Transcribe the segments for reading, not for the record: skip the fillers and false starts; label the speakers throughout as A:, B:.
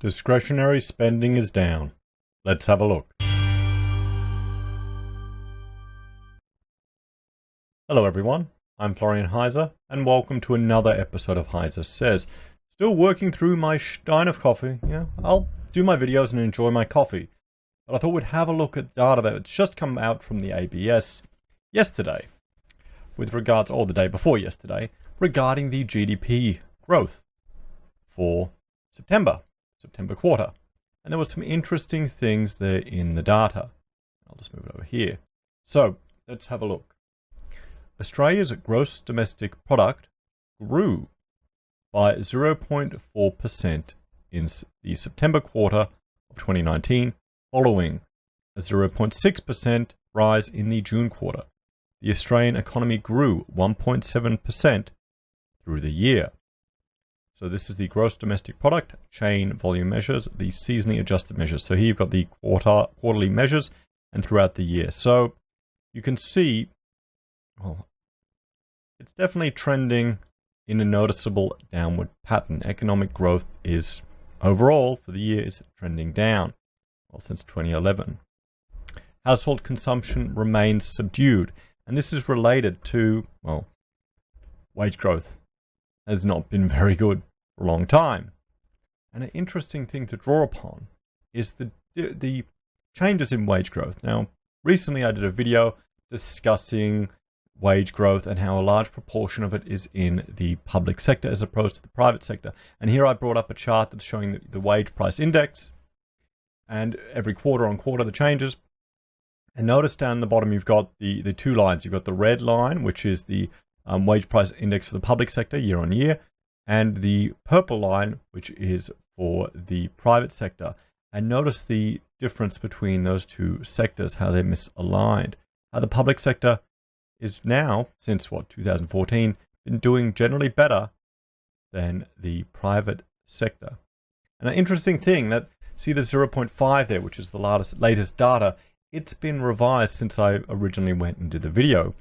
A: Discretionary spending is down. Let's have a look. Hello everyone, I'm Florian Heise, and welcome to another episode of Heise Says. Still working through my stein of coffee. I'll do my videos and enjoy my coffee. But I thought we'd have a look at data that's just come out from the ABS yesterday, with regards, or the day before yesterday, regarding the GDP growth for September quarter. And there were some interesting things there in the data. I'll just move it over here. So let's have a look. Australia's gross domestic product grew by 0.4% in the September quarter of 2019, following a 0.6% rise in the June quarter. The Australian economy grew 1.7% through the year. So this is the gross domestic product, chain volume measures, the seasonally adjusted measures. So here you've got the quarterly measures and throughout the year. So you can see, well, it's definitely trending in a noticeable downward pattern. Economic growth is overall for the year is trending down, well, since 2011. Household consumption remains subdued, and this is related to, well, wage growth has not been very good for a long time. And an interesting thing to draw upon is the changes in wage growth. Now, recently I did a video discussing wage growth and how a large proportion of it is in the public sector as opposed to the private sector. And here I brought up a chart that's showing the wage price index, and every quarter on quarter the changes. And notice down the bottom you've got the two lines. You've got the red line, which is the wage price index for the public sector year on year, and the purple line, which is for the private sector. And notice the difference between those two sectors, how they're misaligned. How the public sector is now, since 2014, been doing generally better than the private sector. And an interesting thing that, see the 0.5 there, which is the latest data, it's been revised since I originally went and did the video.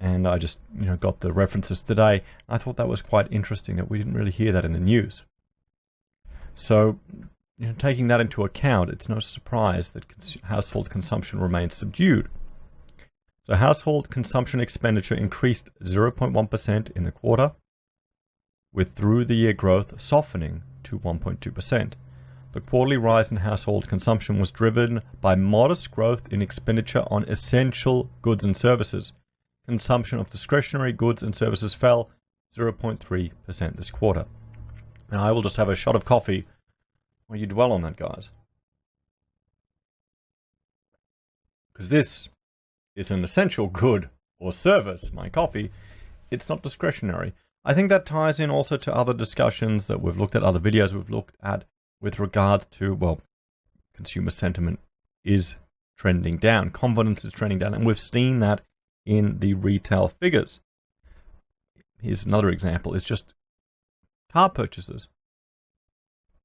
A: And I just got the references today. I thought that was quite interesting that we didn't really hear that in the news. So, taking that into account, it's no surprise that household consumption remains subdued. So household consumption expenditure increased 0.1% in the quarter, with through-the-year growth softening to 1.2%. The quarterly rise in household consumption was driven by modest growth in expenditure on essential goods and services. Consumption of discretionary goods and services fell 0.3% this quarter. Now I will just have a shot of coffee while you dwell on that, guys. Because this is an essential good or service, my coffee. It's not discretionary. I think that ties in also to other discussions that we've looked at, other videos we've looked at with regards to, well, consumer sentiment is trending down. Confidence is trending down, and we've seen that in the retail figures. Here's another example. It's just car purchases.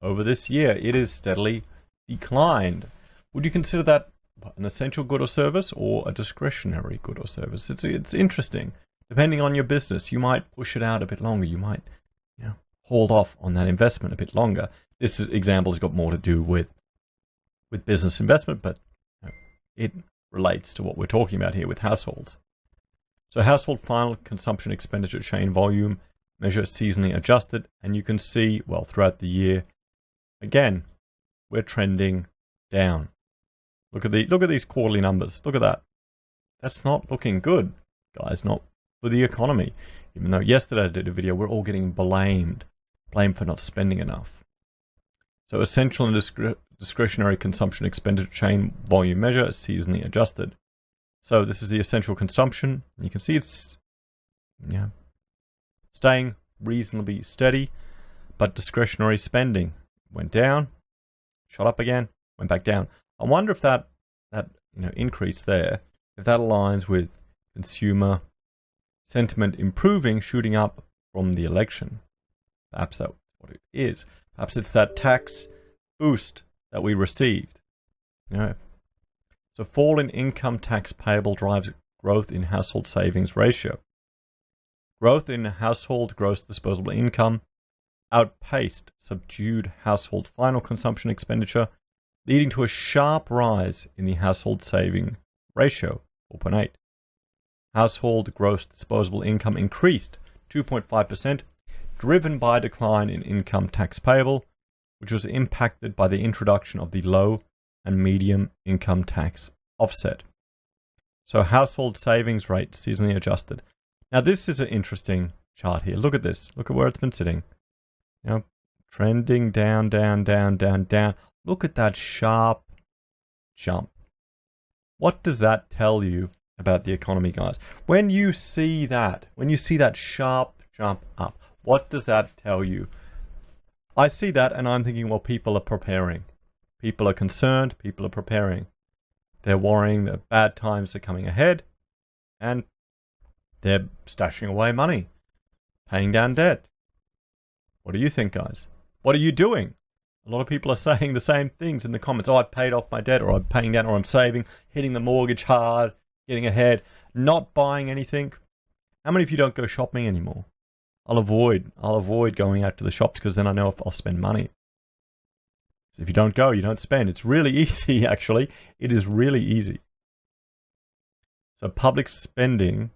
A: Over this year, it is steadily declined. Would you consider that an essential good or service, or a discretionary good or service? It's interesting. Depending on your business, you might push it out a bit longer. You might hold off on that investment a bit longer. This example has got more to do with business investment, but it relates to what we're talking about here with households. So household final consumption expenditure chain volume measure seasonally adjusted, and you can see, well, throughout the year, again, we're trending down. Look at these quarterly numbers. Look at that. That's not looking good, guys, not for the economy. Even though yesterday I did a video, we're all getting blamed for not spending enough. So essential and discretionary consumption expenditure chain volume measure is seasonally adjusted. So this is the essential consumption. You can see it's staying reasonably steady, but discretionary spending went down, shot up again, went back down. I wonder if that increase there, if that aligns with consumer sentiment improving, shooting up from the election. Perhaps that's what it is. Perhaps it's that tax boost that we received. So fall in income tax payable drives growth in household savings ratio. Growth in household gross disposable income outpaced subdued household final consumption expenditure, leading to a sharp rise in the household saving ratio, 4.8. Household gross disposable income increased 2.5%, driven by a decline in income tax payable, which was impacted by the introduction of the low and medium income tax offset. So household savings rate seasonally adjusted. Now this is an interesting chart here. Look at this. Look at where it's been sitting. Trending down, down, down, down, down. Look at that sharp jump. What does that tell you about the economy, guys? When you see that sharp jump up, what does that tell you? I see that and I'm thinking, well, people are preparing. People are concerned. People are preparing. They're worrying that bad times are coming ahead and they're stashing away money, paying down debt. What do you think, guys? What are you doing? A lot of people are saying the same things in the comments. Oh, I paid off my debt, or I'm paying down, or I'm saving, hitting the mortgage hard, getting ahead, not buying anything. How many of you don't go shopping anymore? I'll avoid going out to the shops because then I know if I'll spend money. So if you don't go, you don't spend. It's really easy, actually. It is really easy. So public spending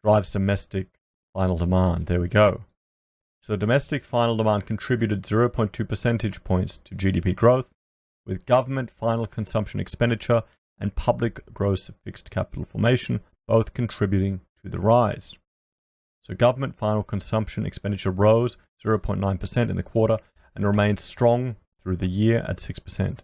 A: drives domestic final demand. There we go. So domestic final demand contributed 0.2 percentage points to GDP growth, with government final consumption expenditure and public gross fixed capital formation both contributing to the rise. So government final consumption expenditure rose 0.9% in the quarter and remained strong through the year at 6%.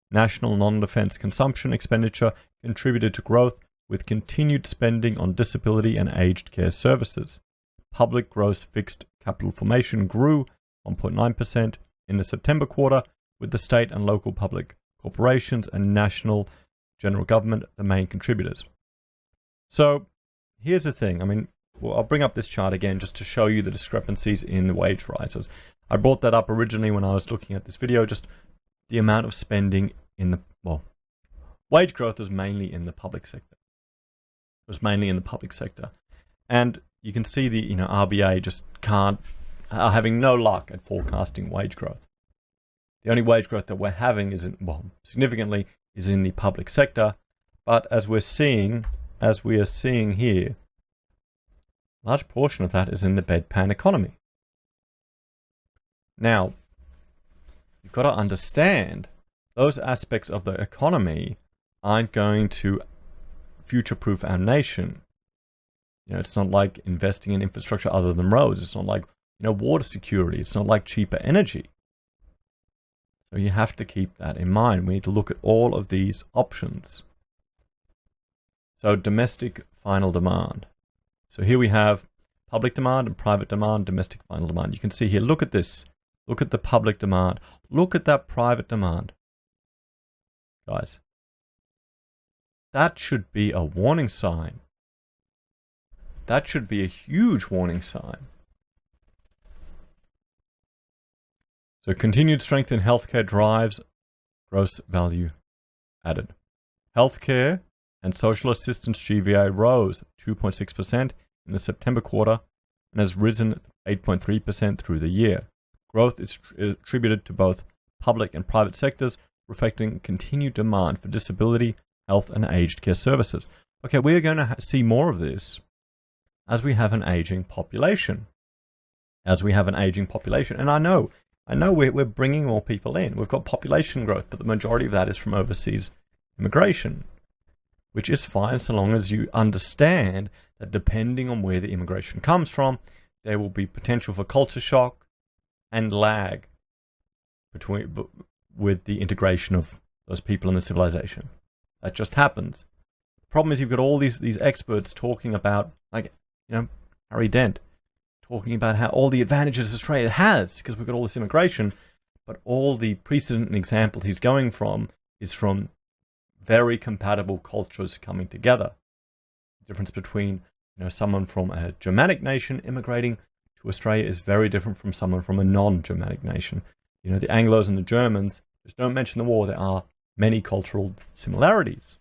A: National non-defense consumption expenditure contributed to growth, with continued spending on disability and aged care services. Public gross fixed capital formation grew 1.9% in the September quarter, with the state and local public corporations and national general government the main contributors. So here's the thing. I'll bring up this chart again just to show you the discrepancies in the wage rises. I brought that up originally when I was looking at this video, just the amount of spending in the, wage growth was mainly in the public sector. And you can see the RBA just are having no luck at forecasting wage growth. The only wage growth that we're having significantly is in the public sector, but as we are seeing here, a large portion of that is in the bedpan economy. Now, you've got to understand those aspects of the economy aren't going to future-proof our nation. It's not like investing in infrastructure other than roads. It's not like water security. It's not like cheaper energy. So you have to keep that in mind. We need to look at all of these options. So domestic final demand. So here we have public demand and private demand, domestic final demand. You can see here, look at this. Look at the public demand. Look at that private demand. Guys, that should be a warning sign. That should be a huge warning sign. So continued strength in healthcare drives gross value added. Healthcare and social assistance GVA rose 2.6% in the September quarter and has risen 8.3% through the year. Growth is attributed to both public and private sectors, reflecting continued demand for disability, health, and aged care services. Okay, we are going to see more of this as we have an aging population. And I know we're bringing more people in. We've got population growth, but the majority of that is from overseas immigration, which is fine so long as you understand that depending on where the immigration comes from, there will be potential for culture shock and lag with the integration of those people in the civilization. That just happens. The problem is you've got all these experts talking about, Harry Dent, talking about how all the advantages Australia has because we've got all this immigration, but all the precedent and example he's going from is from very compatible cultures coming together. The difference between someone from a Germanic nation immigrating to Australia is very different from someone from a non-Germanic nation. The Anglos and the Germans, just don't mention the war, there are many cultural similarities.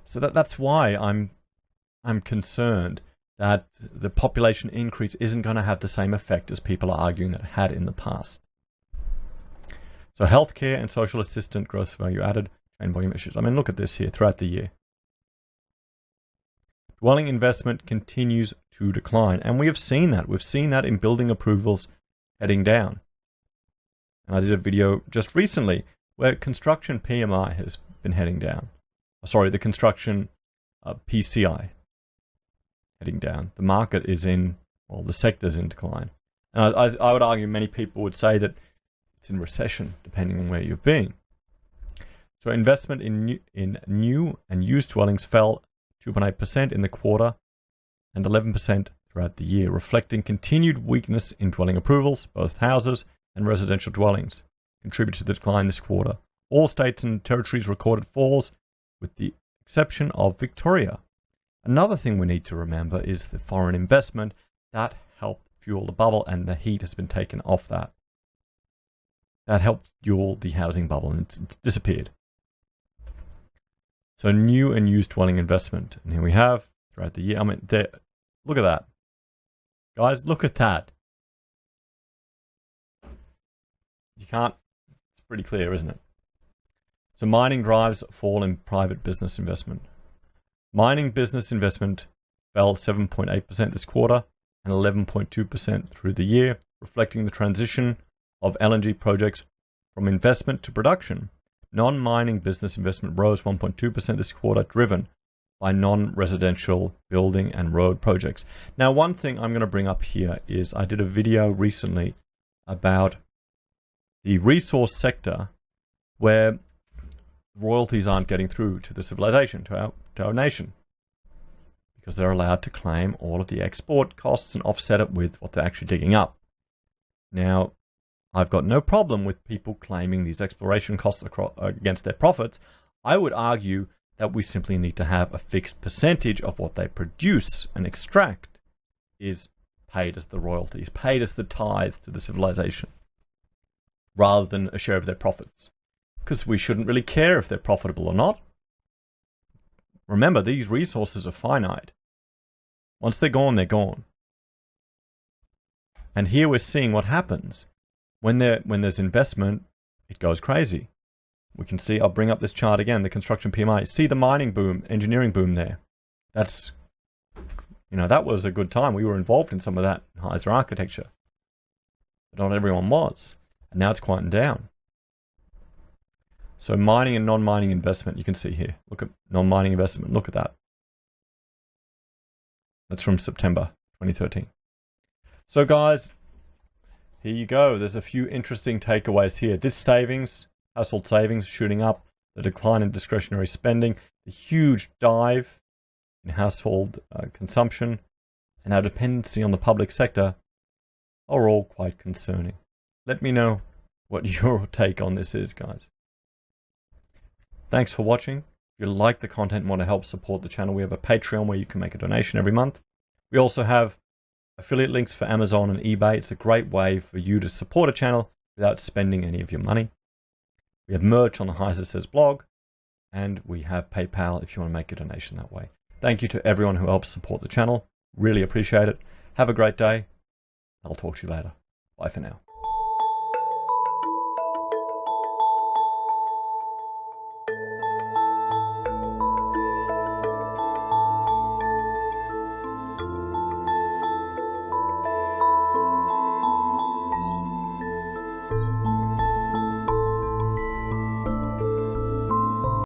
A: So that's why I'm concerned that the population increase isn't going to have the same effect as people are arguing that it had in the past. So healthcare and social assistant gross value added, chain volume issues. I mean, look at this here throughout the year. Dwelling investment continues to decline, and we have seen that. We've seen that in building approvals heading down. And I did a video just recently where construction PMI has been heading down. Sorry, the construction PCI heading down. The market is in, well, the sector's in decline. And I would argue many people would say that it's in recession, depending on where you've been. So investment in new and used dwellings fell 2.8% in the quarter and 11% throughout the year, reflecting continued weakness in dwelling approvals. Both houses and residential dwellings contributed to the decline this quarter. All states and territories recorded falls, with the exception of Victoria. Another thing we need to remember is the foreign investment that helped fuel the bubble, and the heat has been taken off that. That helped fuel the housing bubble, and it's disappeared. So new and used dwelling investment. And here we have, throughout the year, I mean, look at that. Guys, look at that. You can't, it's pretty clear, isn't it? So mining drives fall in private business investment. Mining business investment fell 7.8% this quarter and 11.2% through the year, reflecting the transition of LNG projects from investment to production. Non-mining business investment rose 1.2% this quarter, driven by non-residential building and road projects. Now, one thing I'm going to bring up here is I did a video recently about the resource sector where royalties aren't getting through to the civilization, to our nation, because they're allowed to claim all of the export costs and offset it with what they're actually digging up. Now, I've got no problem with people claiming these exploration costs against their profits. I would argue that we simply need to have a fixed percentage of what they produce and extract is paid as the royalties, paid as the tithe to the civilization, rather than a share of their profits. Because we shouldn't really care if they're profitable or not. Remember, these resources are finite. Once they're gone, they're gone. And here we're seeing what happens. When there's investment, it goes crazy. We can see, I'll bring up this chart again, the construction PMI. See the mining boom, engineering boom there. That's, that was a good time. We were involved in some of that in Heise Architecture. But not everyone was. And now it's quieting down. So mining and non-mining investment, you can see here. Look at non-mining investment. Look at that. That's from September 2013. So guys, here you go. There's a few interesting takeaways here. This savings, household savings shooting up, the decline in discretionary spending, the huge dive in household consumption, and our dependency on the public sector are all quite concerning. Let me know what your take on this is, guys. Thanks for watching. If you like the content and want to help support the channel, we have a Patreon where you can make a donation every month. We also have affiliate links for Amazon and eBay. It's a great way for you to support a channel without spending any of your money. We have merch on the Heise Says blog, and we have PayPal if you want to make a donation that way. Thank you to everyone who helps support the channel. Really appreciate it. Have a great day. I'll talk to you later. Bye for now.